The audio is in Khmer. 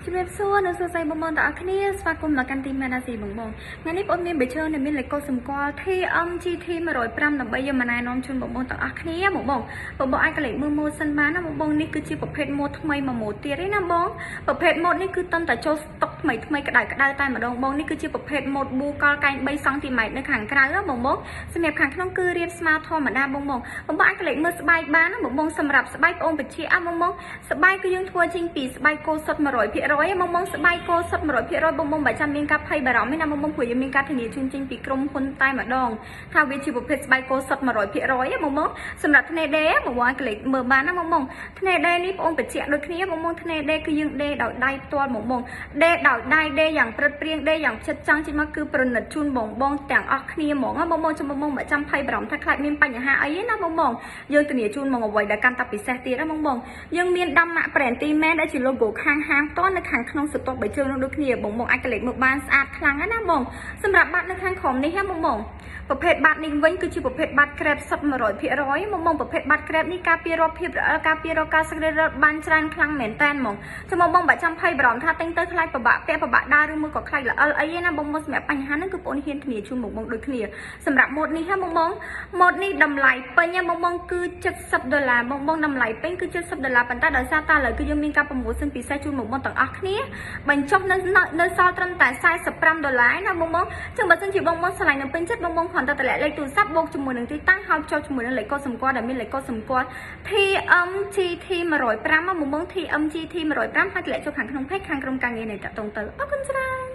ជំរាបសួរនៅសួស្តីបងប្អូនទាំងអស់គ្នាស្វាគមន៍មកកាន់ទីមែនអាស៊ីបងប្អូនថ្ងៃនេះបងមានបេឈើនៅមានលេខកូដសម្គាល់ TMGT 105ដើម្បីយកមកណែនាំជូនបងប្អូនទាំងអស់គ្នាបងប្អូនអាចកលេចមើលម៉ូដសិនបានណាបងប្អូននេះគឺជាប្រភេទម៉ូដថ្មីមួយម៉ូដទៀតទេណាបងប្រភេទម៉ូដនេះគឺតន្តែចូលស្តុកថ្មីក្តៅតែម្ដងបងនេះគឺជាប្រភេទម៉ូដប៊ូកលកែង3សង់ទីម៉ែត្រនៅខាងក្រៅណាបងសម្រាប់ខាងក្នុងគឺរាបស្មើធម្មតាបងអាចកលេចមើលស្បែកបានណាបងសម្រាប់ស្បែកបងបញ្ជាបងស្បែកគឺយើងធ្វើចេញពីស្បែកគោសុទ្ធ 100% បងស្បែកគោសុទ្ធ 100% បងបើចាំមានការភ័យបារម្ភទេណាបងព្រោះយើងមានការធានាជូនចេញពីក្រុមហ៊ុនតែម្ដងថាវាជាប្រភេទស្បែកគោសុទ្ធ 100% បងសម្រាប់ធ្នេដេបងអាចកលេចមើលបានណាបងធ្នេដេនេះបងបញ្ជាក់ដូចគ្នាបងធ្នេដេគឺយើងដេដោយដៃផ្ទាល់បងដេដោយដៃដេយ៉ាងព្រឹតព្រៀងដេយ៉ាងចិត្តចង់ចេញមកគឺប្រណិតជូនបងទាំងអស់គ្នាហ្មងបងចាំបងបើចាំភ័យបារម្ភថាខ្លាចមានបញ្ហាអីណាបងយើងធានាជូនមកអ្វីដែលកាន់តែពិសេសទៀតណាបងយើងមានដាំម៉ាក់ Brand មែនដែលជា logo ខាងហាងផ្ទាល់នៅខាងក្នុងស្តុកបីជើងនោះដូចគ្នាបងអាចកលេចមើលបានស្អាតខ្លាំងណាបងសម្រាប់បាត់នៅខាងក្រោមនេះណាបងប្រភេទបាត់នេះវិញគឺជាប្រភេទបាត់ក្រេបសុទ្ធ 100% បងប្រភេទបាត់ក្រេបនេះការពាររកភាពរអិលការពាររកការសង្រេតរត់បានច្រើនខ្លាំងមែនតើបងចាំបងបើចាំភ័យបារម្ភថាទិញទៅខ្លាចពិបាកពាក់ពិបាកដើរឬមួយក៏ខ្លាចល្អិលអីណាបងសម្រាប់បញ្ហាហ្នឹងគឺបងហ៊ានធានាជូនបងដូចគ្នាសម្រាប់ម៉ូដនេះហ៎បងម៉ូដនេះតម្លៃពេញបងគឺ$70បងតម្លៃពេញគឺ$70ប៉ុន្តែដោយសារតែឥឡូវគឺយើងមានការប្រម៉ូសិនពិសេសជូនបងទាំងអស់គ្នាបញ្ចុះនៅសល់ត្រឹមតែ$45ណាបងចឹងបើសិនជាបងឆ្លៃនៅពេញចិត្តបងគ្រាន់តែតម្លាក់លេខទូរស័ព្ទបូកជាមួយនឹងទីតាំងហើយចូលជាមួយនឹងលេខកូដសម្គាល់ដែលមានលេខកូដសម្គាល់ TMGT 105បងTMGT 105ហើយតម្លាក់ចូលខាងក្នុង page ខាងក្រុមការងារនៃតាក់ទងទៅអរគុណច្រើន